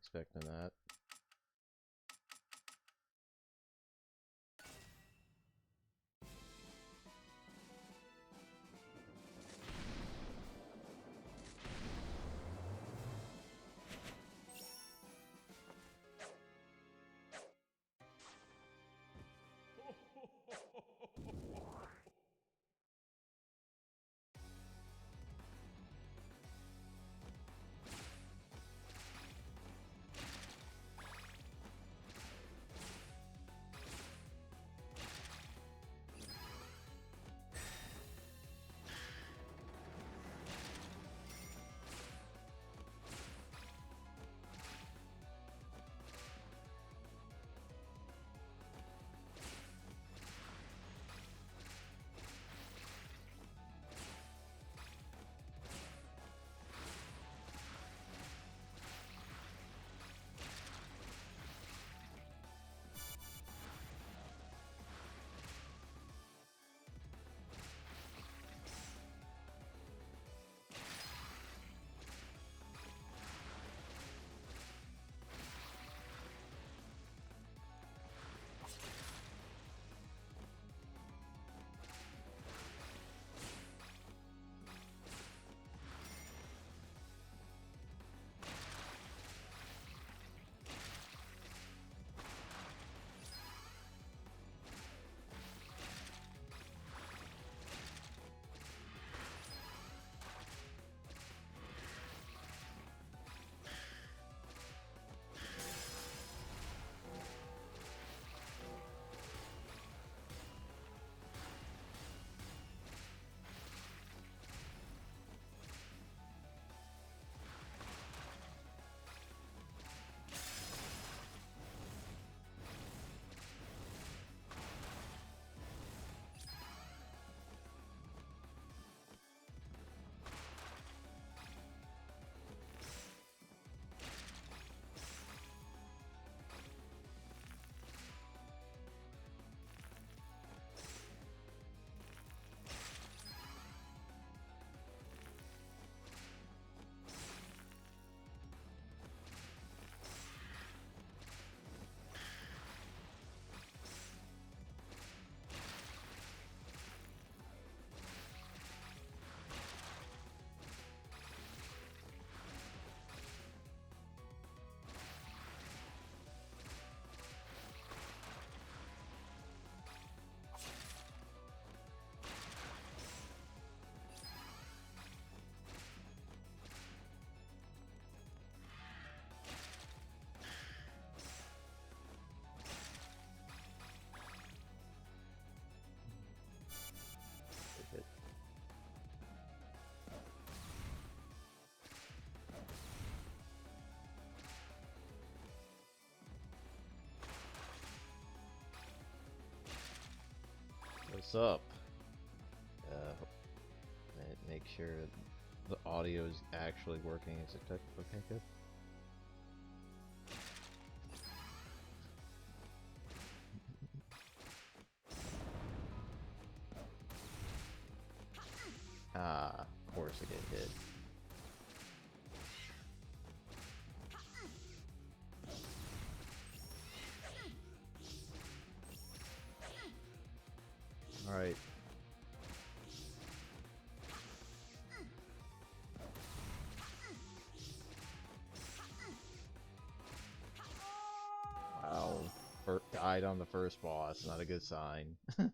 expecting that. What's up? Make sure the audio is actually working. Is it okay? Good. Ah, of course I get hit. All right. Wow. Died on the first boss. Not a good sign. I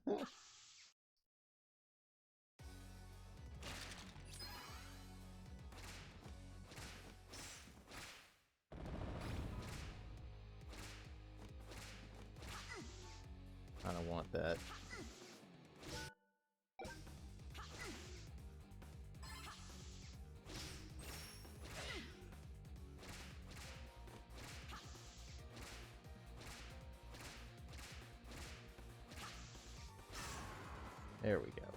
don't want that. There we go.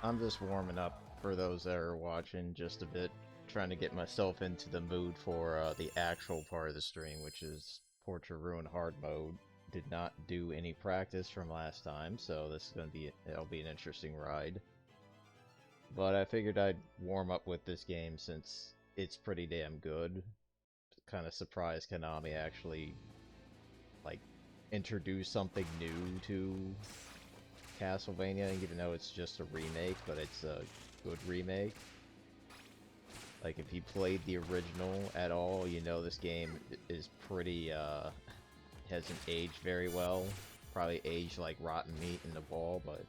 I'm just warming up for those that are watching just a bit, trying to get myself into the mood for the actual part of the stream, which is Portrait Ruin Hard mode. Did not do any practice from last time, so this is it'll be an interesting ride. But I figured I'd warm up with this game since it's pretty damn good. kind of surprised Konami actually, like, introduced something new to Castlevania, even though it's just a remake, but it's a good remake. Like, if you played the original at all, you know this game is pretty, hasn't aged very well. Probably aged like rotten meat in the ball, but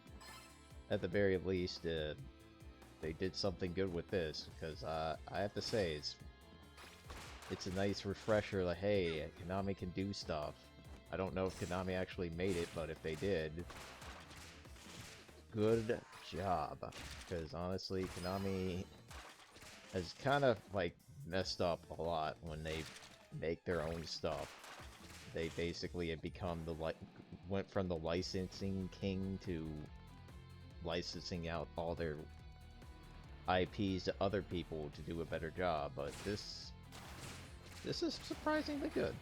at the very least, they did something good with this, because I have to say, it's a nice refresher, like, hey, Konami can do stuff. I don't know if Konami actually made it, but if they did, good job. Because honestly, Konami has kind of, like, messed up a lot when they make their own stuff. They basically have become went from the licensing king to licensing out all their IPs to other people to do a better job, but this is surprisingly good.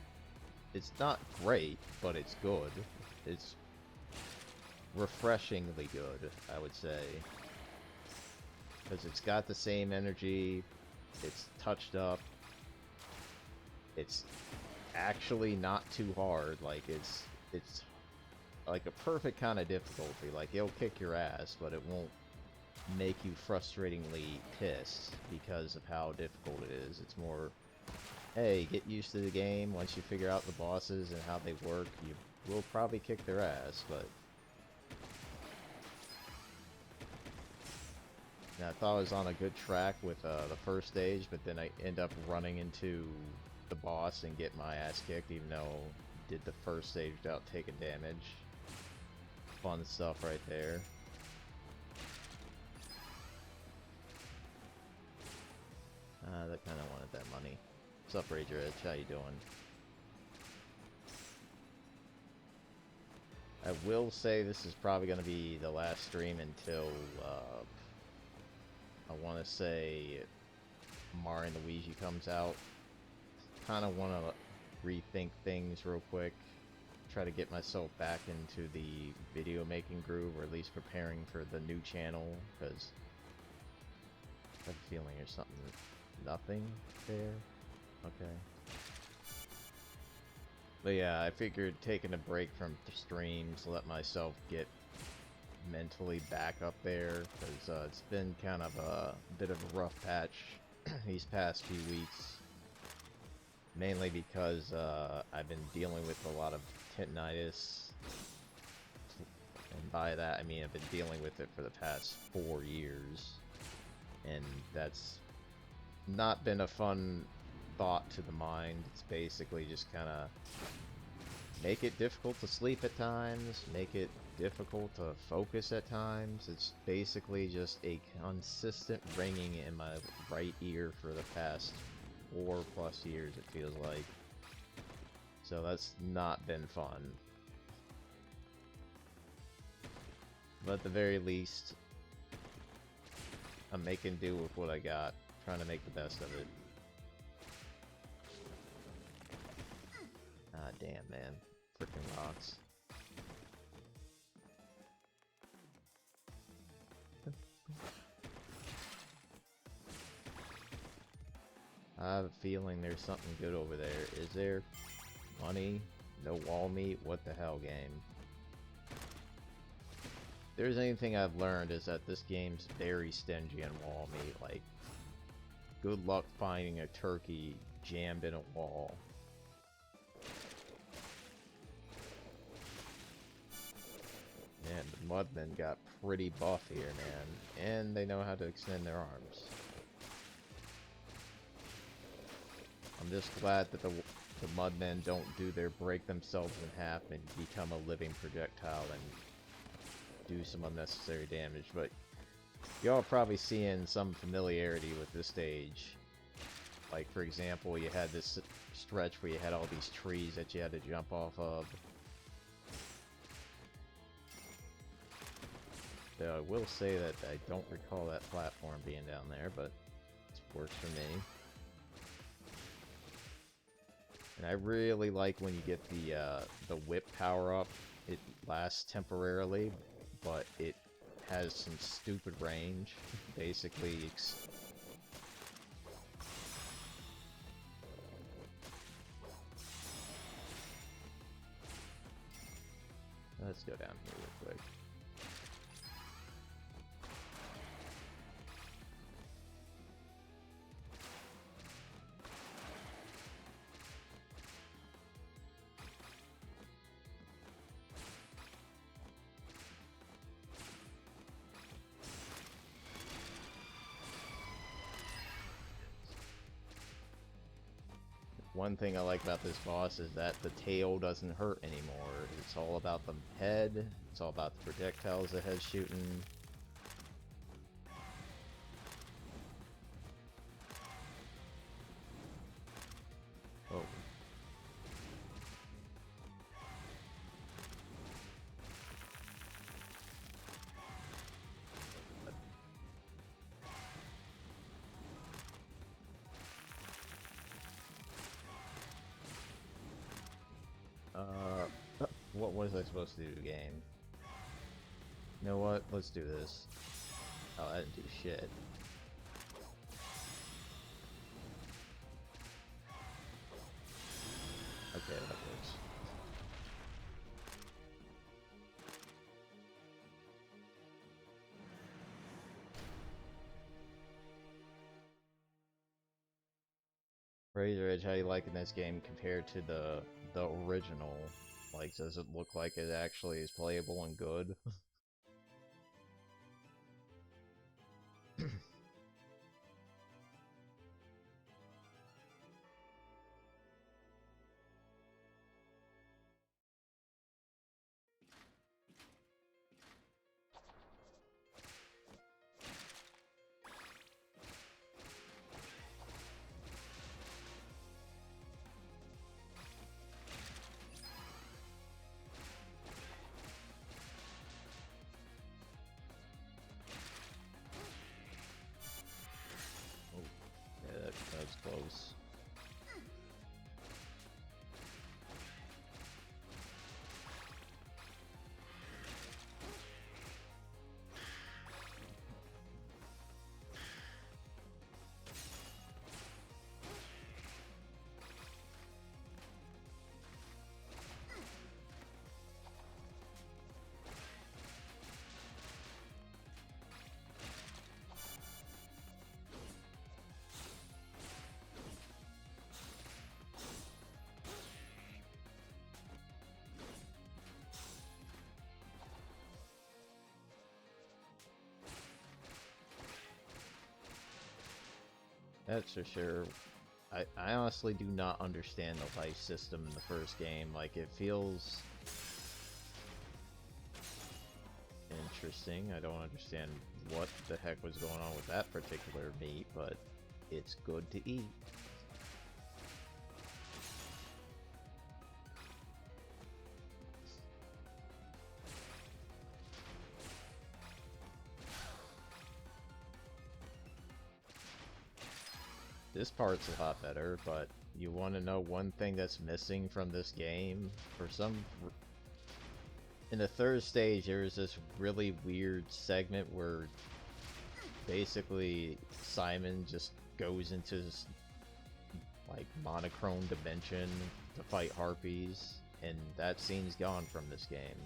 It's not great, but it's good. It's refreshingly good, I would say. Because it's got the same energy, it's touched up, it's actually not too hard, like it's like a perfect kind of difficulty. Like, it'll kick your ass, but it won't make you frustratingly pissed because of how difficult it is. It's more, hey, get used to the game. Once you figure out the bosses and how they work, you will probably kick their ass, but I thought I was on a good track with the first stage, but then I end up running into the boss and get my ass kicked, even though I did the first stage without taking damage. Fun stuff right there. That kind of wanted that money. What's up, Rager Edge? How you doing? I will say this is probably going to be the last stream until, I want to say, Mario and Luigi comes out. Kind of want to rethink things real quick. Try to get myself back into the video making groove, or at least preparing for the new channel, because I have a feeling there's something, nothing there. Okay. But yeah, I figured taking a break from the streams, let myself get mentally back up there, because it's been kind of a bit of a rough patch these past few weeks. Mainly because I've been dealing with a lot of tendinitis, and by that I mean I've been dealing with it for the past 4 years, and that's not been a fun thought to the mind. It's basically just kind of make it difficult to sleep at times, make it difficult to focus at times. It's basically just a consistent ringing in my right ear for the past 4+ years, it feels like. So that's not been fun. But at the very least, I'm making do with what I got, trying to make the best of it. Ah, damn, man. Frickin' rocks. I have a feeling there's something good over there. Is there? Money? No wall meat? What the hell, game? If there's anything I've learned is that this game's very stingy on wall meat. Like, good luck finding a turkey jammed in a wall. Man, the Mudmen got pretty buff here, man. And they know how to extend their arms. I'm just glad that the Mudmen don't break themselves in half and become a living projectile and do some unnecessary damage. But y'all are probably seeing some familiarity with this stage. Like, for example, you had this stretch where you had all these trees that you had to jump off of. Though I will say that I don't recall that platform being down there, but it works for me. And I really like when you get the whip power up. It lasts temporarily, but it has some stupid range. Basically, Let's go down here real quick. One thing I like about this boss is that the tail doesn't hurt anymore. It's all about the head. It's all about the projectiles the head's shooting. Oh. What was I supposed to do, game? You know what? Let's do this. Oh, I didn't do shit. Okay, that works. Razor Edge, how you liking this game compared to the original? Like, does it look like it actually is playable and good? That's close. That's for sure. I honestly do not understand the life system in the first game. Like, it feels interesting. I don't understand what the heck was going on with that particular meat, but it's good to eat. This part's a lot better, but you want to know one thing that's missing from this game? In the third stage, there's this really weird segment where basically Simon just goes into this, like, monochrome dimension to fight harpies, and that scene's gone from this game.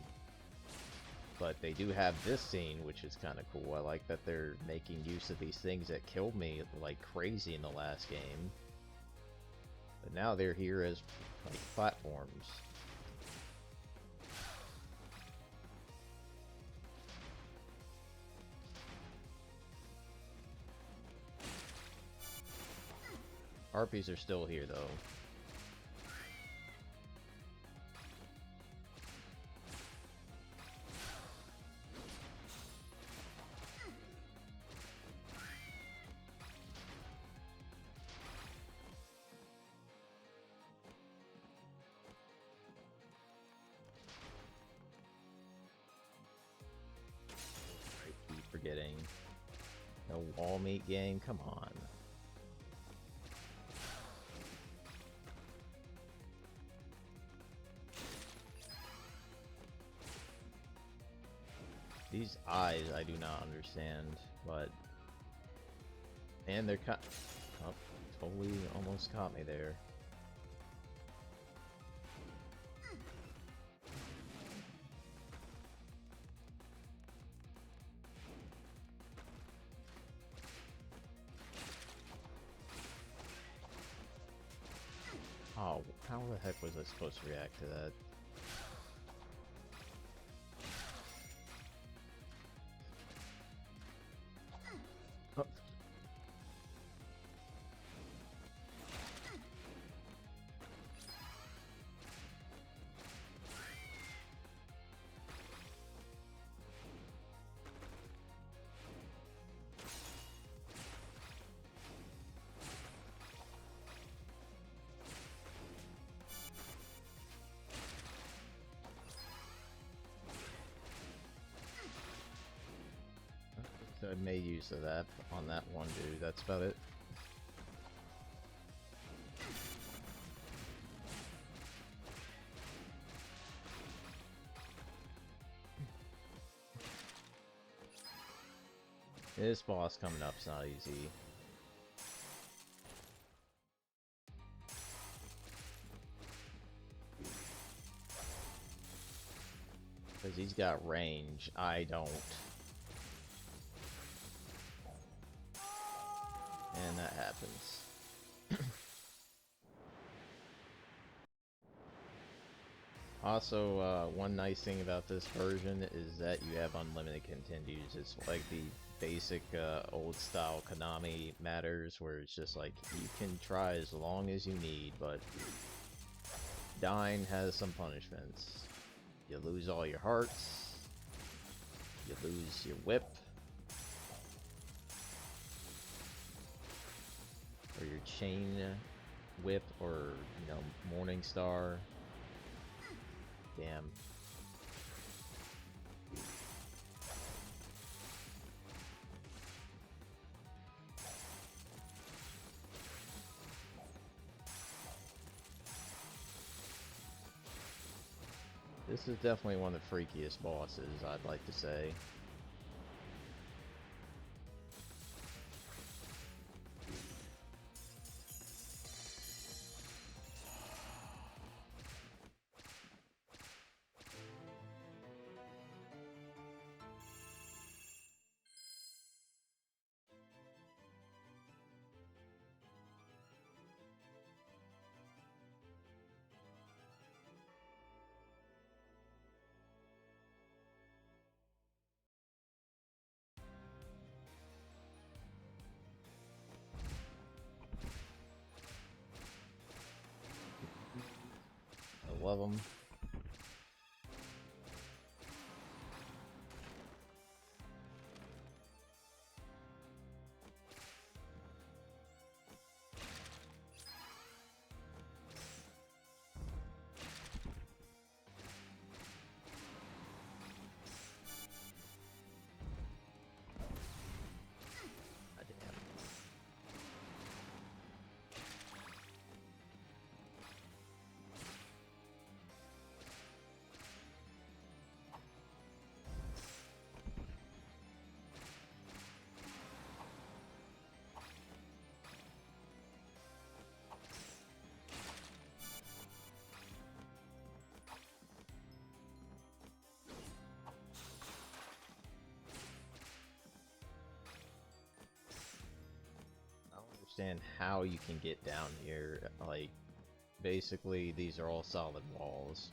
But they do have this scene, which is kind of cool. I like that they're making use of these things that killed me like crazy in the last game. But now they're here as, like, platforms. Harpies are still here, though. I keep forgetting. No wall meat game? Come on. These eyes I do not understand, but... And they're oh, totally almost caught me there. the heck was I supposed to react to that? Oh. I made use of that on that one dude, that's about it. This boss coming up's not easy. Because he's got range, I don't. And that happens. Also, one nice thing about this version is that you have unlimited continues. It's like the basic old style Konami matters, where it's just like, you can try as long as you need, but dying has some punishments. You lose all your hearts, you lose your whip, or your chain whip, or, you know, Morning Star. Damn. This is definitely one of the freakiest bosses, I'd like to say. I love them. Understand how you can get down here. Like, basically, these are all solid walls.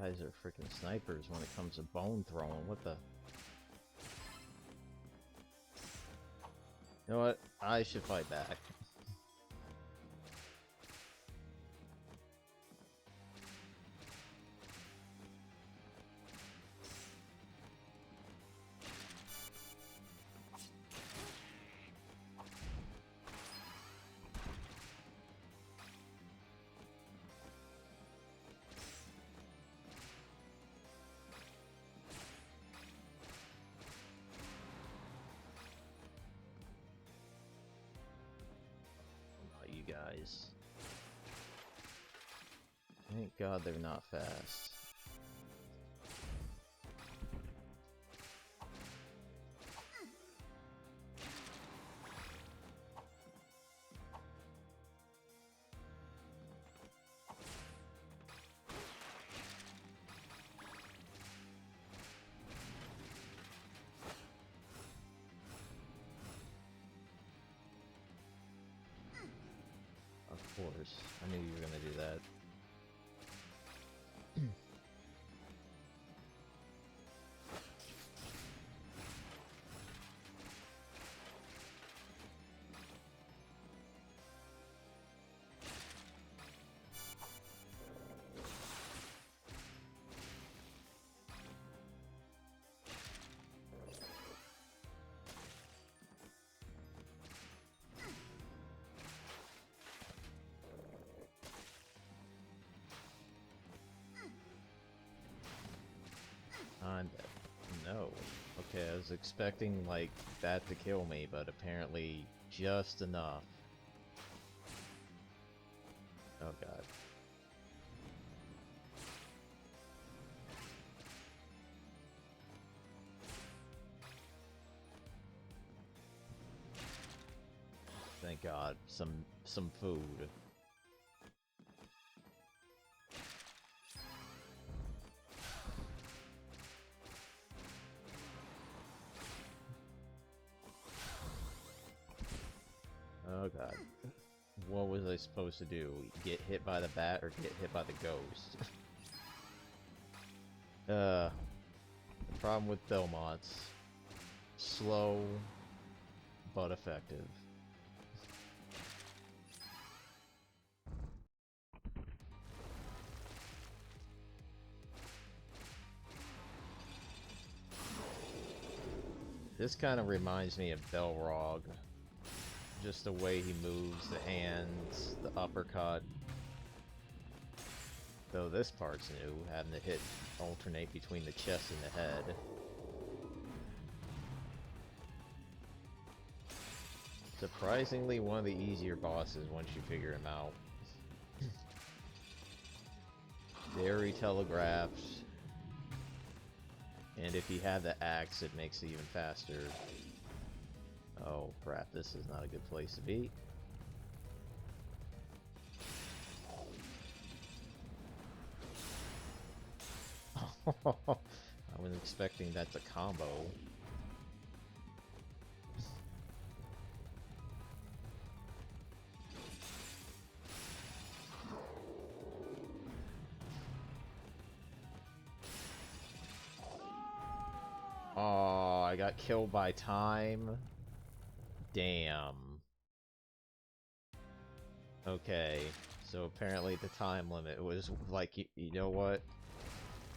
guys are freaking snipers when it comes to bone throwing. What the? You know what? I should fight back. You guys. Thank God they're not fast. Of course. I knew you were gonna do that. I'm dead. No. Okay, I was expecting, like, that to kill me, but apparently just enough. Oh god. Thank god. Some food. Oh god. What was I supposed to do? Get hit by the bat or get hit by the ghost? The problem with Belmonts. Slow, but effective. This kind of reminds me of Belrog. Just the way he moves, the hands, the uppercut. Though this part's new, having to alternate between the chest and the head. Surprisingly, one of the easier bosses once you figure him out. Very telegraphed. And if you have the axe, it makes it even faster. Oh crap, this is not a good place to be. I was expecting that to combo. Oh, I got killed by time. Damn. Okay, so apparently the time limit was like, you know what?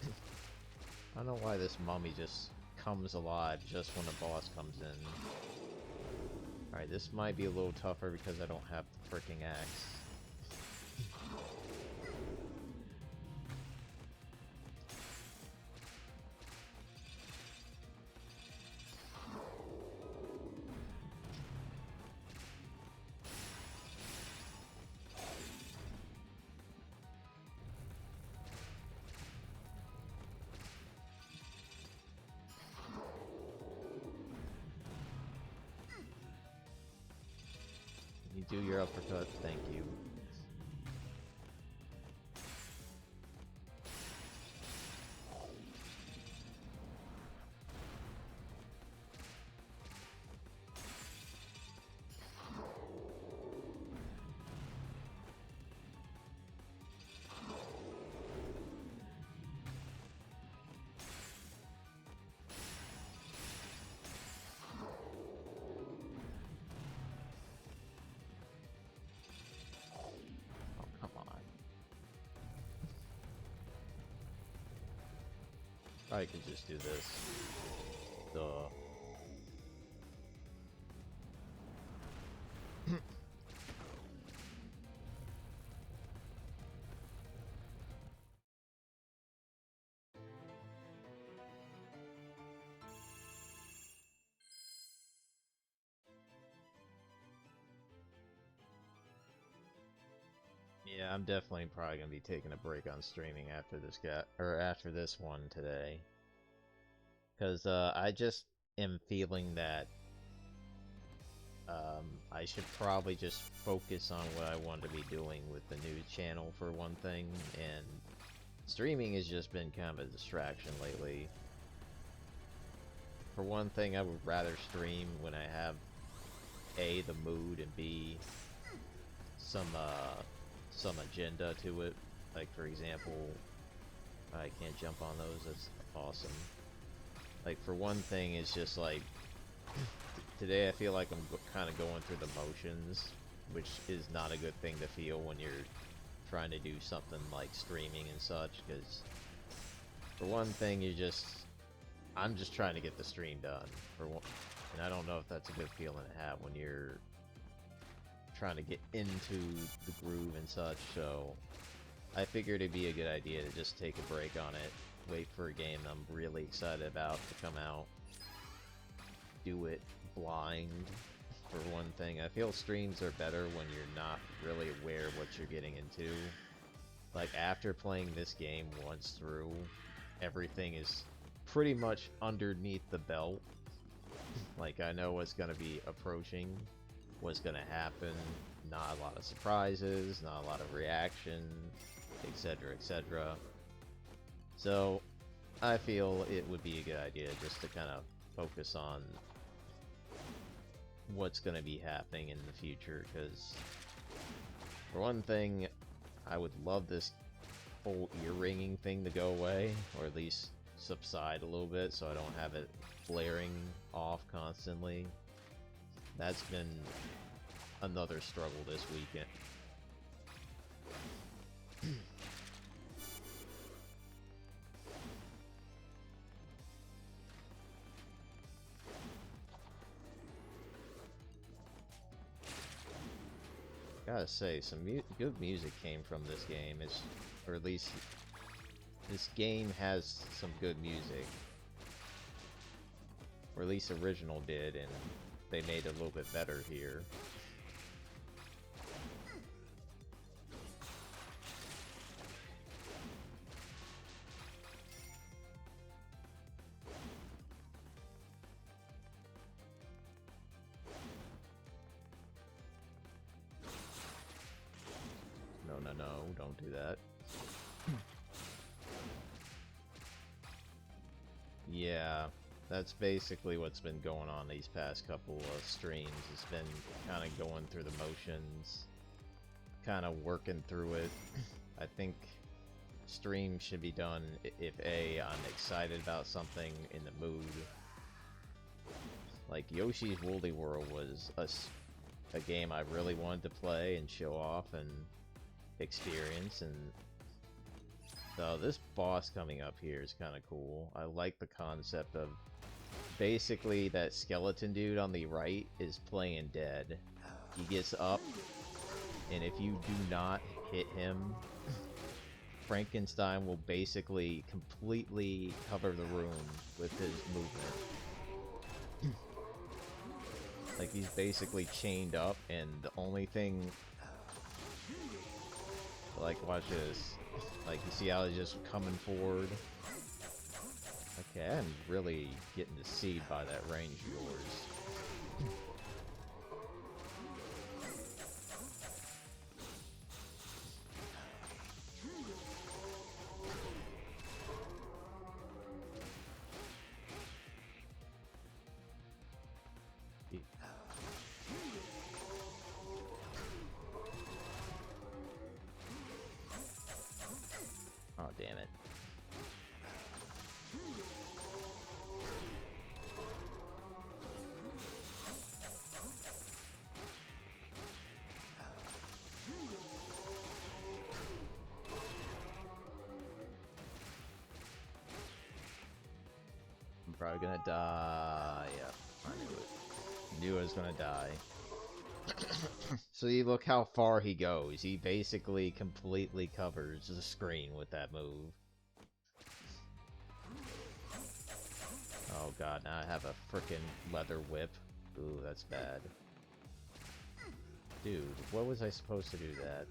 I don't know why this mummy just comes alive just when a boss comes in. Alright, this might be a little tougher because I don't have the freaking axe. You do your uppercut, thank you. I could just do this. Duh. Yeah, I'm definitely probably gonna be taking a break on streaming after this after this one today. Cause I just am feeling that I should probably just focus on what I want to be doing with the new channel for one thing, and streaming has just been kind of a distraction lately. For one thing, I would rather stream when I have A, the mood, and B, some agenda to it. Like, for example, I can't jump on those, that's awesome. Like, for one thing, it's just like, today I feel like I'm kind of going through the motions, which is not a good thing to feel when you're trying to do something like streaming and such, because for one thing, I'm just trying to get the stream done, and I don't know if that's a good feeling to have when you're trying to get into the groove and such, so I figured it'd be a good idea to just take a break on it, wait for a game I'm really excited about to come out, do it blind, for one thing. I feel streams are better when you're not really aware of what you're getting into. Like, after playing this game once through, everything is pretty much underneath the belt. Like, I know what's gonna be approaching, what's gonna happen, not a lot of surprises, not a lot of reaction, etc, etc. So, I feel it would be a good idea just to kind of focus on what's going to be happening in the future, because for one thing, I would love this whole ear-ringing thing to go away, or at least subside a little bit so I don't have it flaring off constantly. That's been another struggle this weekend. Gotta say, some good music came from this game. Or at least this game has some good music, or at least original did, and they made it a little bit better here. No, don't do that. Yeah, that's basically what's been going on these past couple of streams. It's been kind of going through the motions, kind of working through it. I think streams should be done if A, I'm excited about something, in the mood. Like, Yoshi's Woolly World was a game I really wanted to play and show off and experience, and so this boss coming up here is kind of cool. I like the concept of basically that skeleton dude on the right is playing dead. He gets up, and if you do not hit him, Frankenstein will basically completely cover the room with his movement. Like, he's basically chained up, and the only thing... Like, watch this. Like, you see how he's just coming forward? Okay, I'm really getting deceived by that range of yours. Oh, damn it. Probably gonna die. Yep, I knew it. Knew I was gonna die. So you look how far he goes. He basically completely covers the screen with that move. Oh god, now I have a frickin' leather whip. Ooh, that's bad. Dude, what was I supposed to do that?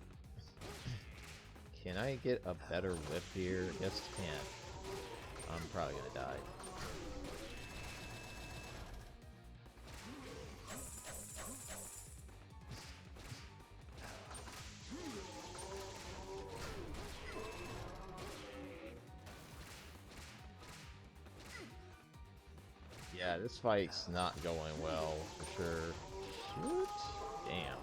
Can I get a better whip here? Yes, can. I'm probably gonna die. Yeah, this fight's not going well, for sure. Shoot! Damn.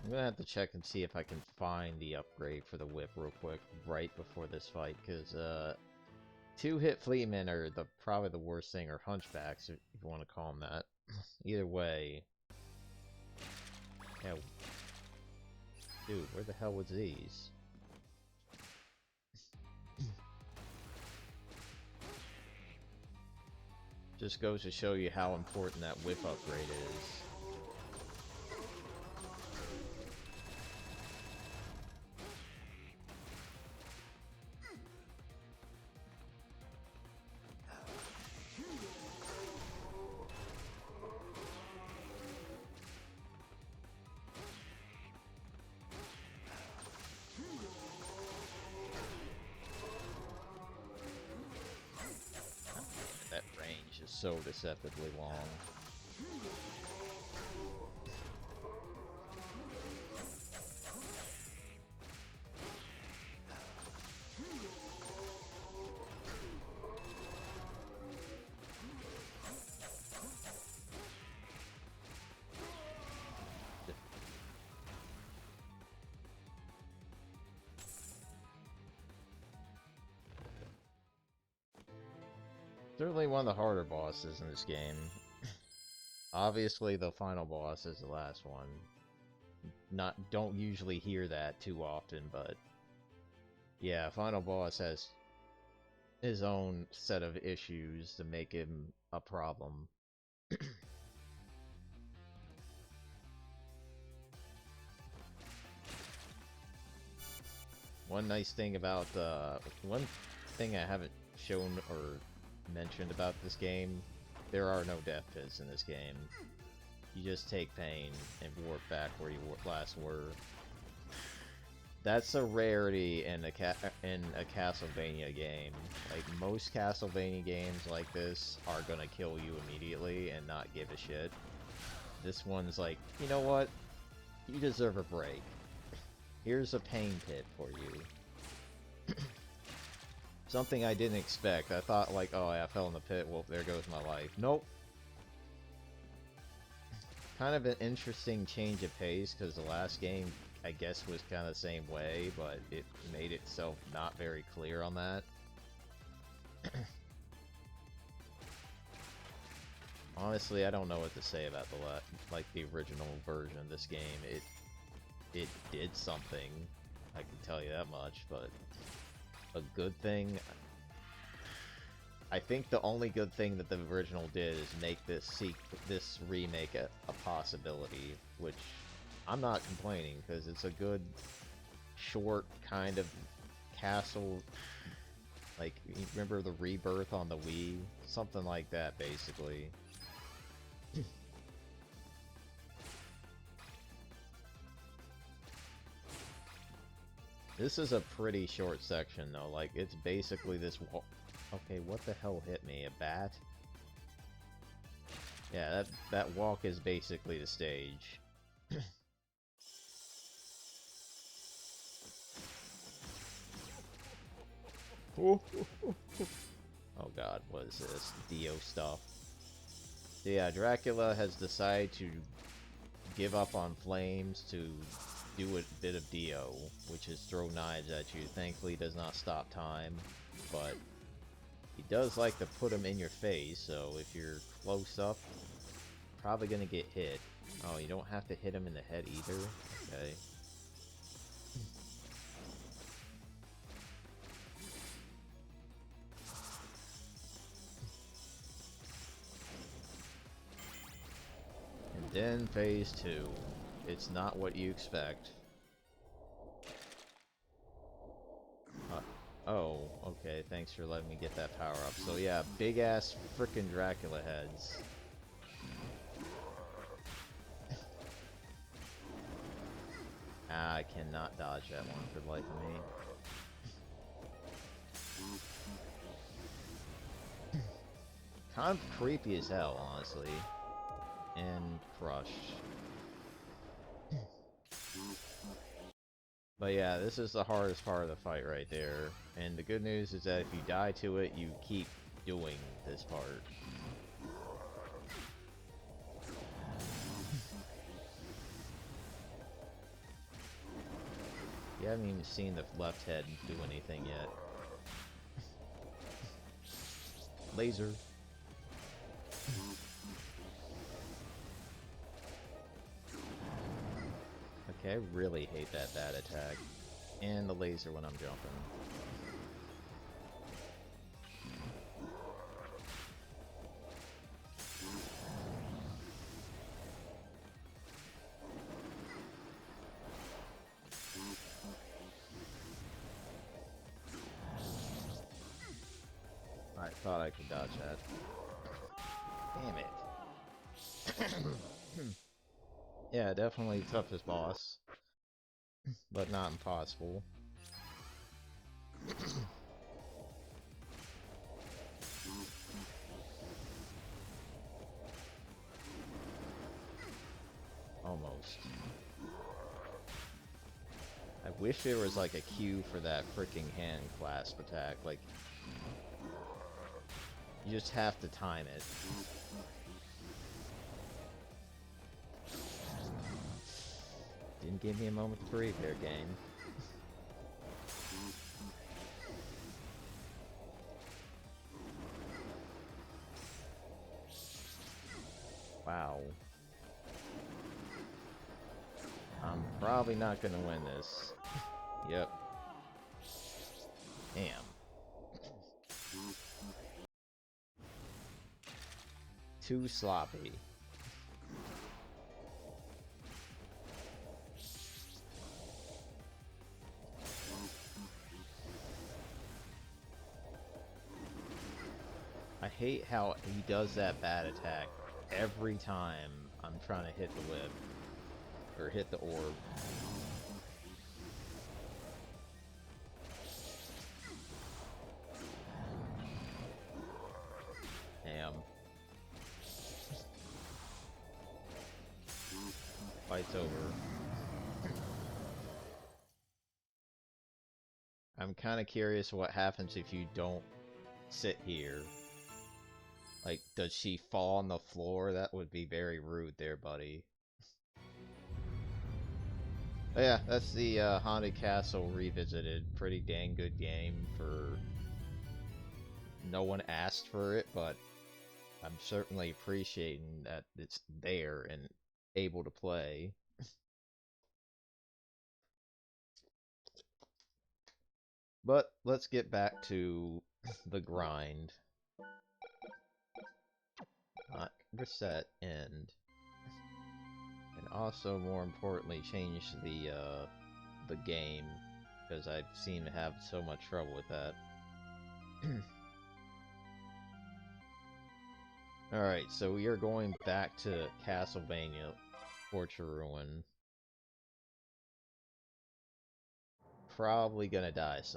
I'm gonna have to check and see if I can find the upgrade for the whip real quick right before this fight, because, two-hit fleetmen are probably the worst thing, or hunchbacks, if you want to call them that. Either way. Yeah. Dude, where the hell was these? Just goes to show you how important that whip upgrade is. That range is so deceptively long. Certainly one of the harder bosses in this game. Obviously, the final boss is the last one. Don't usually hear that too often, but yeah, final boss has his own set of issues to make him a problem. One nice thing about one thing I haven't shown or mentioned about this game, there are no death pits in this game. You just take pain and warp back where you last were. That's a rarity in a Castlevania game. Like, most Castlevania games like this are gonna kill you immediately and not give a shit. This one's like, you know what? You deserve a break. Here's a pain pit for you. Something I didn't expect. I thought, like, oh, I fell in the pit, well, there goes my life. Nope. Kind of an interesting change of pace, because the last game, I guess, was kind of the same way, but it made itself not very clear on that. Honestly, I don't know what to say about the original version of this game. It did something, I can tell you that much, but a good thing, I think the only good thing that the original did is make this remake a possibility, which I'm not complaining, because it's a good, short kind of castle, like, you remember the Rebirth on the Wii? Something like that, basically. This is a pretty short section, though. Like, it's basically this wall. Okay, what the hell hit me? A bat? Yeah, that walk is basically the stage. Oh god, what is this? Dio stuff. So yeah, Dracula has decided to give up on flames to do a bit of Dio, which is throw knives at you. Thankfully, he does not stop time, but he does like to put them in your face, so if you're close up, probably gonna get hit. Oh, you don't have to hit him in the head either? Okay. Then phase 2. It's not what you expect. Oh, okay, thanks for letting me get that power up. So yeah, big ass frickin' Dracula heads. I cannot dodge that one for the life of me. Kind of creepy as hell, honestly. And crushed. But yeah, this is the hardest part of the fight right there. And the good news is that if you die to it, you keep doing this part. You haven't even seen the left head do anything yet. Laser. Okay, I really hate that bad attack. And the laser when I'm jumping. I thought I could dodge that. Damn it. Yeah, definitely toughest boss. But not impossible. Almost. I wish there was like a cue for that freaking hand clasp attack. Like, you just have to time it. Didn't give me a moment to breathe there, game. Wow. I'm probably not gonna win this. Yep. Damn. Too sloppy. I hate how he does that bad attack every time I'm trying to hit the whip. Or hit the orb. Damn. Fight's over. I'm kind of curious what happens if you don't sit here. Like, does she fall on the floor? That would be very rude there, buddy. But yeah, that's the Haunted Castle Revisited. Pretty dang good game for... No one asked for it, but I'm certainly appreciating that it's there and able to play. But let's get back to the grind. Not reset, end. And also, more importantly, change the game, because I seem to have so much trouble with that. Alright, so we are going back to Castlevania Torture Ruin. Probably gonna die some